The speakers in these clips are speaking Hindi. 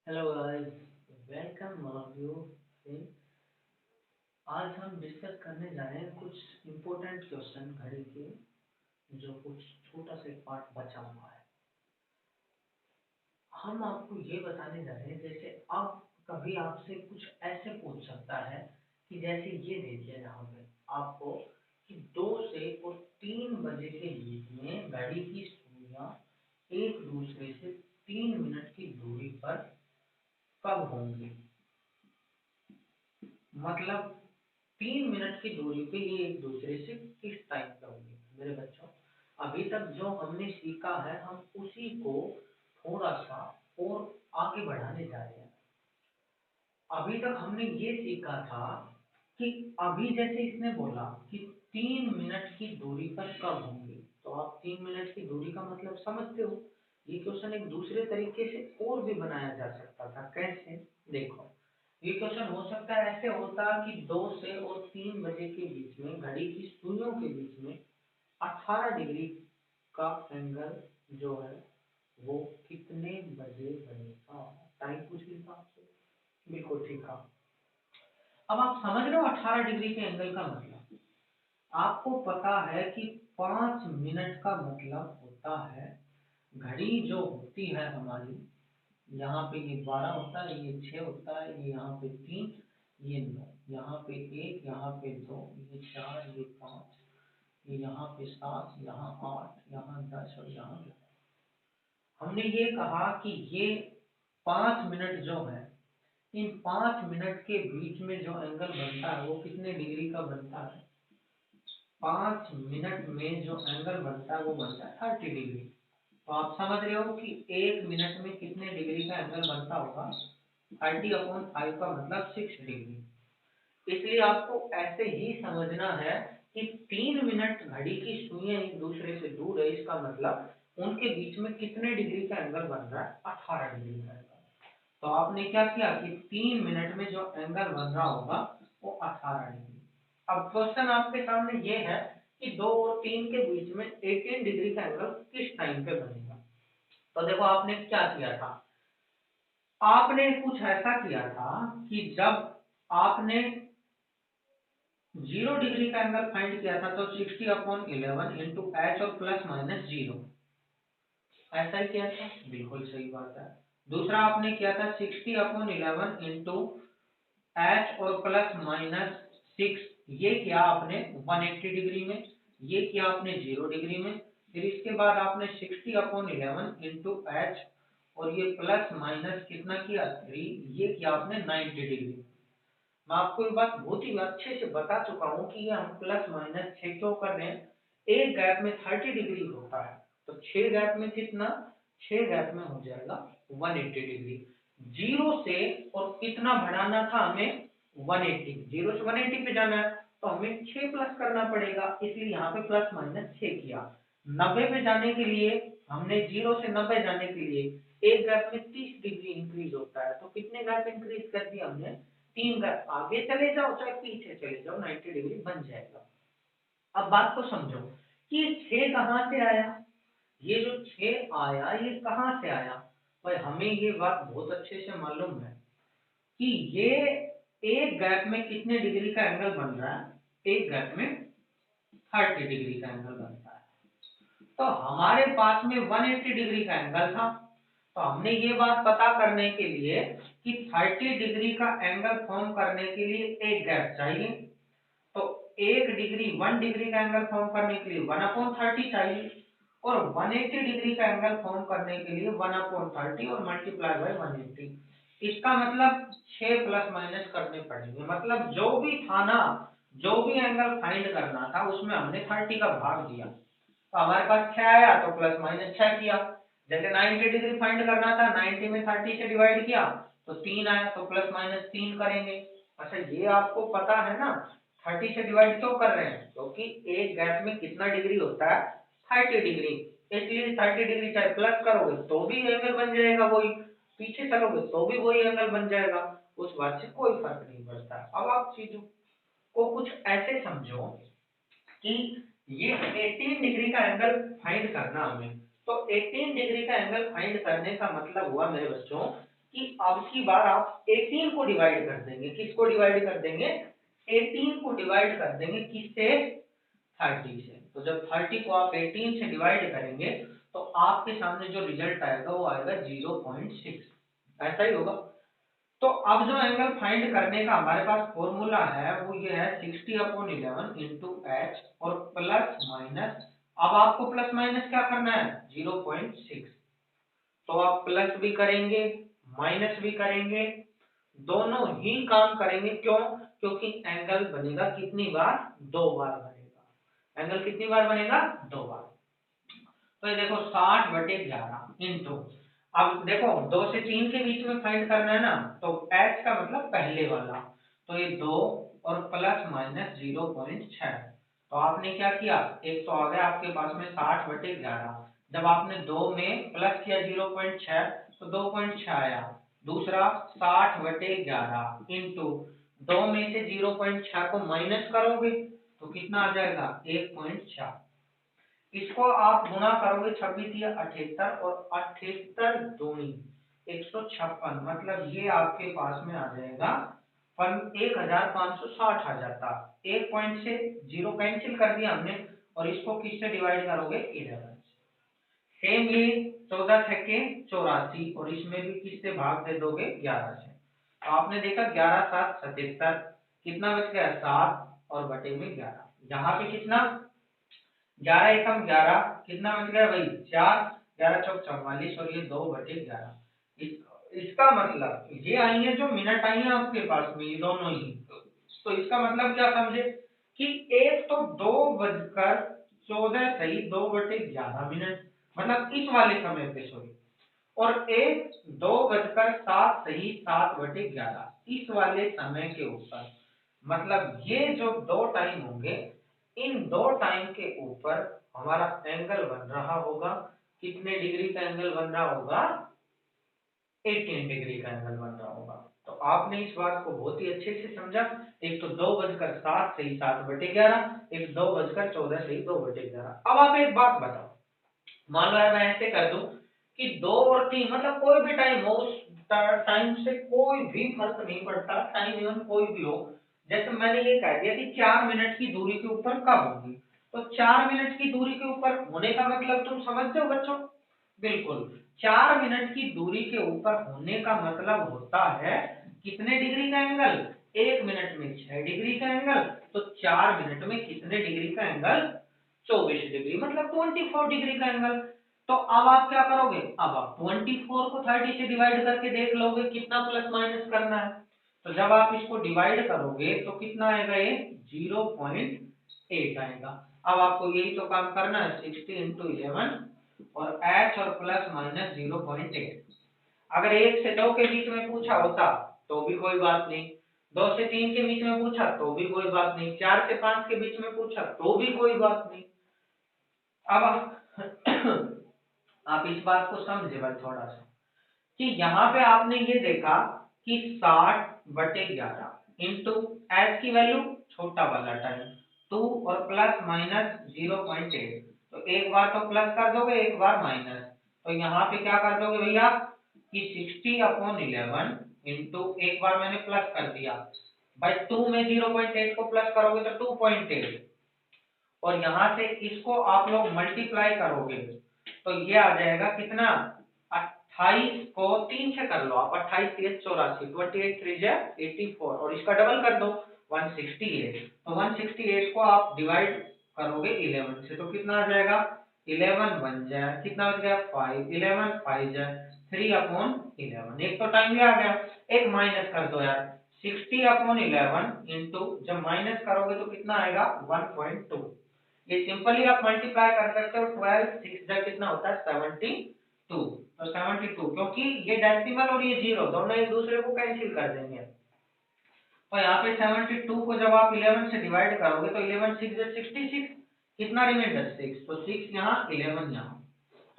Hello guys, welcome all of you. आज हम डिस्कस करने जा रहे हैं कुछ इम्पोर्टेंट क्वेश्चन घड़ी के, जो कुछ छोटा सा पार्ट बचा हुआ है। हम आपको ये बताने जा रहे हैं, जैसे आप कभी आपसे कुछ ऐसे पूछ सकता है कि जैसे ये देखिए यहाँ पे आपको कि 2 से और 3 बजे के बीच में घड़ी की सुइयां एक दूसरे से 3 मिनट की दूरी पर कब होंगी। मतलब 3 मिनट की दूरी पे ये एक दूसरे से किस टाइम पे होंगे। मेरे बच्चों, अभी तक जो हमने सीखा है हम उसी को थोड़ा सा और आगे बढ़ाने जा रहे हैं। अभी तक हमने ये सीखा था कि अभी जैसे इसने बोला कि 3 मिनट की दूरी पर कब होंगे, तो आप 3 मिनट की दूरी का मतलब समझते हो। ये क्वेश्चन एक दूसरे तरीके से और भी बनाया जा सकता था। कैसे? देखो, ये क्वेश्चन हो सकता है ऐसे होता कि 2 से और 3 बजे के बीच में घड़ी की सुइयों के बीच में 18 डिग्री का एंगल जो है वो कितने बजे बनेगा। टाइम पूछ लिया आपसे, बिल्कुल ठीक है। अब आप समझ रहे हो 18 डिग्री के एंगल का मतलब। आपको पता है कि 5 मिनट का मतलब होता है, घड़ी जो होती है हमारी, यहाँ पे ये 12 होता है, ये 6 होता है, ये यहाँ पे 3, ये 9, यहाँ पे 1, यहाँ पे 2, ये 4, ये 5, ये यहाँ पे 7, यहाँ 8, यहाँ 10 और यहाँ 11। हमने ये कहा कि ये 5 मिनट जो है, इन 5 मिनट के बीच में जो एंगल बनता है वो कितने डिग्री का बनता है। 5 मिनट में जो एंगल बनता है वो बनता है 30 डिग्री। तो आप समझ रहे हो कि 1 मिनट में कितने डिग्री का एंगल बनता होगा। 30/5 का मतलब 6 डिग्री। इसलिए आपको ऐसे ही समझना है कि 3 मिनट घड़ी की सुइयां एक दूसरे से दूर है, इसका मतलब उनके बीच में कितने डिग्री का एंगल बन रहा है, 18 डिग्री का एंगल। तो आपने क्या किया कि 3 मिनट में जो एंगल बन रहा होगा वो 18 डिग्री। अब क्वेश्चन आपके सामने ये है कि 2 और 3 के बीच में 18 डिग्री का एंगल किस टाइम पे बनेगा। तो देखो आपने क्या किया था, आपने कुछ ऐसा किया था कि जब आपने 0 डिग्री का एंगल फाइंड किया था तो 60/11 इंटू एच और प्लस माइनस 0, ऐसा ही किया था। बिल्कुल सही बात है। दूसरा आपने किया था 60/11 इंटू एच और प्लस माइनस 6, ये किया आपने 180 डिग्री में, ये किया आपने 0 डिग्री में। फिर इसके बाद आपने 60/11 इंटू एच और ये प्लस माइनस कितना किया 3, ये किया आपने 90 डिग्री। मैं आपको ये बात बहुत ही अच्छे से बता चुका हूं कि ये हम प्लस माइनस 6 क्यों कर रहे हैं। एक गैप में 30 डिग्री होता है, तो 6 गैप में कितना, 6 गैप में हो जाएगा 180 डिग्री। जीरो से और कितना बढ़ाना था हमें, 180, जीरो से 180 पे जाना है तो हमें 6 प्लस करना पड़ेगा, इसलिए यहाँ पे प्लस माइनस 6 किया। 90 पे जाने के लिए हमने, 0 से 90 जाने के लिए एक गैप में 30 डिग्री इंक्रीज होता है, तो कितने गैप इंक्रीज कर दिया हमने, 3 गैप। आगे चले जाओ चाहे पीछे चले जाओ 90 डिग्री बन जाएगा। अब बात को समझो कि 6 कहां से आया, ये जो 6 आया ये कहां से आया। भाई हमें ये बात बहुत अच्छे से मालूम है कि ये एक गैप में कितने डिग्री का एंगल बन रहा है, एक गैप में 30 डिग्री का एंगल बनता है। तो हमारे पास में 180 डिग्री का एंगल था, तो हमने ये बात पता करने के लिए कि 30 डिग्री का एंगल फॉर्म करने के लिए एक गैप चाहिए, तो 1 डिग्री का एंगल फॉर्म करने के लिए 1/30 चाहिए, और 180 डिग्री का एंगल फॉर्म करने के लिए 1/30 और मल्टीप्लाई बाय 180। इसका मतलब 6 प्लस माइनस करने पड़ेंगे, मतलब जो भी था ना, जो भी एंगल फाइंड करना था उसमें हमने 30 का भाग दिया, तो हमारे पास 6 आया तो प्लस माइनस 6 किया। जैसे 90 डिग्री फाइंड करना था, 90 में 30 से डिवाइड किया तो 3 आया, तो प्लस माइनस 3 करेंगे। अच्छा ये आपको पता है ना 30 से डिवाइड क्यों कर रहे हैं, क्योंकि एक गैप में कितना डिग्री होता है, 30 डिग्री। इसलिए 30 डिग्री चाहे प्लस करोगे तो भी एंगल बन जाएगा वही, पीछे चलोगे तो भी वही एंगल बन जाएगा, उस बात से कोई फर्क नहीं पड़ता। अब आप चीजों को कुछ ऐसे समझो कि ये 18 डिग्री का एंगल फाइंड करना हमें, तो 18 डिग्री का एंगल फाइंड करने का मतलब हुआ मेरे बच्चों कि अब की बार आप 18 को डिवाइड कर देंगे। किसको डिवाइड कर देंगे? 18 को डिवाइड कर देंगे किससे? 30 से। तो जब 30 को आप 18 से डिवाइड करेंगे तो आपके सामने जो रिजल्ट आएगा वो आएगा 0.6। ऐसा ही होगा। तो अब जो एंगल फाइंड करने का हमारे पास फॉर्मूला है वो ये है 60/11 इंटू एच और प्लस माइनस। अब आपको प्लस माइनस क्या करना है? 0.6। तो आप प्लस भी करेंगे माइनस भी करेंगे, दोनों ही काम करेंगे। क्यों? क्योंकि एंगल बनेगा कितनी बार? 2 बार बनेगा। एंगल कितनी बार बनेगा? 2 बार। तो ये देखो 60/11 इंटू, अब देखो 2 से 3 के बीच में फाइंड करना है ना, तो h का मतलब पहले वाला, तो ये 2 और प्लस माइनस 0.6। तो आपने क्या किया? एक तो आ गया आपके पास में 60/11, जब आपने 2 में प्लस किया 0.6 तो 2.6 आया। दूसरा 60/11 इंटू 2 में से 0.6 को माइनस करोगे तो कितना आ जाएगा? 1.4। इसको आप गुणा करोगे 26 या 78 और 78 दूनी 156, मतलब ये आपके पास में आ जाएगा 1560 आ जाता। एक पॉइंट से 0 कैंसिल कर दिया हमने और इसको किससे डिवाइड करोगे? 11 से। सेम ये 14 छक्के 84 और इसमें भी किससे भाग दे दोगे? 11 से। तो आपने देखा 11 7 77, कितना बच गया? 7 और बटे में 11। यहाँ पे कितना? 11 एकम 11, कितना बच गया भाई? 4, 11 चौक 44 और ये 2/11। इसका मतलब ये आई है जो मिनट आई है आपके पास में, ये दोनों ही। तो इसका मतलब क्या समझे कि एक तो 2:14 सही 2/11 मतलब इस वाले समय पे, सॉरी, और एक 2:07 सही 7/11 इस वाले समय के ऊपर। मतलब ये जो दो टाइम होंगे, इन दो टाइम के ऊपर हमारा एंगल बन रहा होगा। कितने डिग्री का एंगल बन रहा होगा? 18 डिग्री का एंगल बन रहा होगा। तो आपने इस बात को बहुत ही अच्छे से समझा। एक तो 2:07 सही 7/11, एक 2:14 सही 2/11। अब आप एक बात बताओ, मान लो यार मैं ऐसे कर दूं कि 2 और 3 मतलब कोई भी टाइम हो, उस टाइम से कोई भी फर्क नहीं पड़ता, टाइम इवन कोई भी हो। जैसे मैंने ये कह दिया कि 4 मिनट की दूरी के ऊपर कब होगी, तो 4 मिनट की दूरी के ऊपर होने का मतलब तुम समझते हो बच्चों? बिल्कुल। 4 मिनट की दूरी के ऊपर होने का मतलब होता है कितने डिग्री का एंगल? 1 मिनट में 6 डिग्री का एंगल, तो 4 मिनट में कितने डिग्री का एंगल? 24 डिग्री, मतलब 24 डिग्री का एंगल। तो अब आप क्या करोगे? अब आप 24 को 30 से डिवाइड करके देख लोगे कितना प्लस माइनस करना है। तो जब आप इसको डिवाइड करोगे तो कितना आएगा? ये 0.8 आएगा। अब आपको यही तो काम करना है, 60/11 और h और प्लस माइनस 0.8। अगर 1 से 2 के बीच में पूछा होता तो भी कोई बात नहीं, 2 से 3 के बीच में पूछा तो भी कोई बात नहीं, 4 से 5 के बीच में पूछा तो भी कोई बात नहीं। अब आप इस बात को समझे भाई थोड़ा सा, कि यहाँ पे आपने ये देखा कि 60/11 इंटू एच की वैल्यू छोटा वाला टाइम 2 और प्लस माइनस 0.8, तो एक बार तो प्लस कर दोगे एक बार माइनस, तो यहाँ पे क्या कर दोगे भैया कि 60/11 इंटू एक बार मैंने प्लस कर दिया भाई, 2 में 0.8 को प्लस करोगे तो 2.8 और यहां से इसको आप लोग मल्टीप्लाई करोगे तो ये आ जाएगा कितना? 28 को 3 से कर लो आप, 28 3 84, 28 3 84 और इसका डबल कर दो 168। तो 168 को आप डिवाइड करोगे 11 से तो कितना आ जाएगा? 11 बन जाए, कितना बच गया? 5, 11 5 जाए 3/11। एक तो टाइम भी आ गया, एक माइनस कर दो यार, 60/11 इंटू जब माइनस करोगे तो कितना आएगा? 1.2। ये सिंपली आप मल्टीप्लाई कर सकते हो, 12 6 जा कितना होता है? 72। तो 72 क्योंकि ये डेसिमल और ये जीरो दोनों एक दूसरे को कैंसिल कर देंगे, तो यहाँ पे 72 को जब आप 11 से डिवाइड करोगे तो 11 6 जा 66, कितना रिमाइंडर? 6, तो 6 यहाँ 11 यहाँ।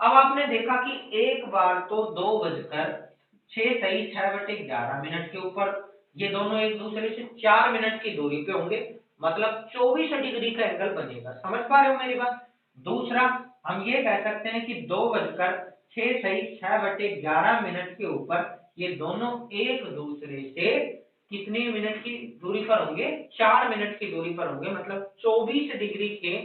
अब आपने देखा कि एक बार तो 2:06 सही 6/11 मिनट के ऊपर ये दोनों एक दूसरे से 4 मिनट की दूरी पे होंगे, मतलब 24 डिग्री का एंगल बनेगा। समझ पा रहे हो मेरी बात? दूसरा हम ये कह सकते हैं कि 2:06 सही 6/11 मिनट के ऊपर ये दोनों एक दूसरे से कितने मिनट की दूरी पर होंगे, 4 मिनट की दूरी पर होंगे, मतलब 24 डिग्री के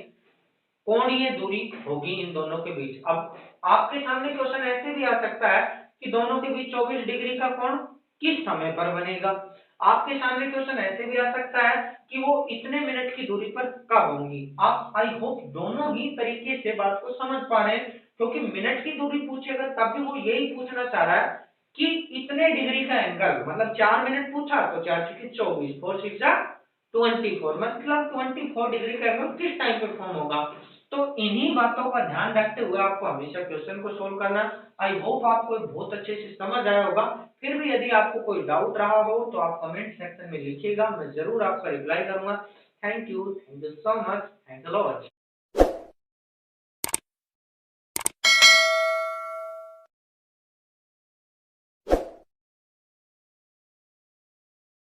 कोणीय दूरी होगी इन दोनों के बीच। अब आपके सामने क्वेश्चन ऐसे भी आ सकता है कि दोनों के बीच 24 डिग्री का कोण किस समय पर बनेगा। आपके सामने क्वेश्चन ऐसे भी आ सकता है कि वो इतने मिनट की दूरी पर कब होंगी। आप आई होप दोनों ही तरीके से बात को समझ पा रहे हैं, क्योंकि मिनट की दूरी पूछेगा तब भी वो यही पूछना चाह रहा है कि इतने डिग्री का एंगल, मतलब 4 मिनट पूछा तो 4 चुकी 24, 4 6 24, मतलब 24 डिग्री का एंगल किस टाइम पे फॉर्म होगा। तो इन्हीं बातों का ध्यान रखते हुए आपको हमेशा क्वेश्चन को सोल्व करना। आई होप आपको बहुत अच्छे से समझ आया होगा। फिर भी यदि आपको कोई डाउट रहा हो तो आप कमेंट सेक्शन में लिखिएगा, मैं जरूर आपका रिप्लाई करूंगा। Thank you so much, thanks a lot.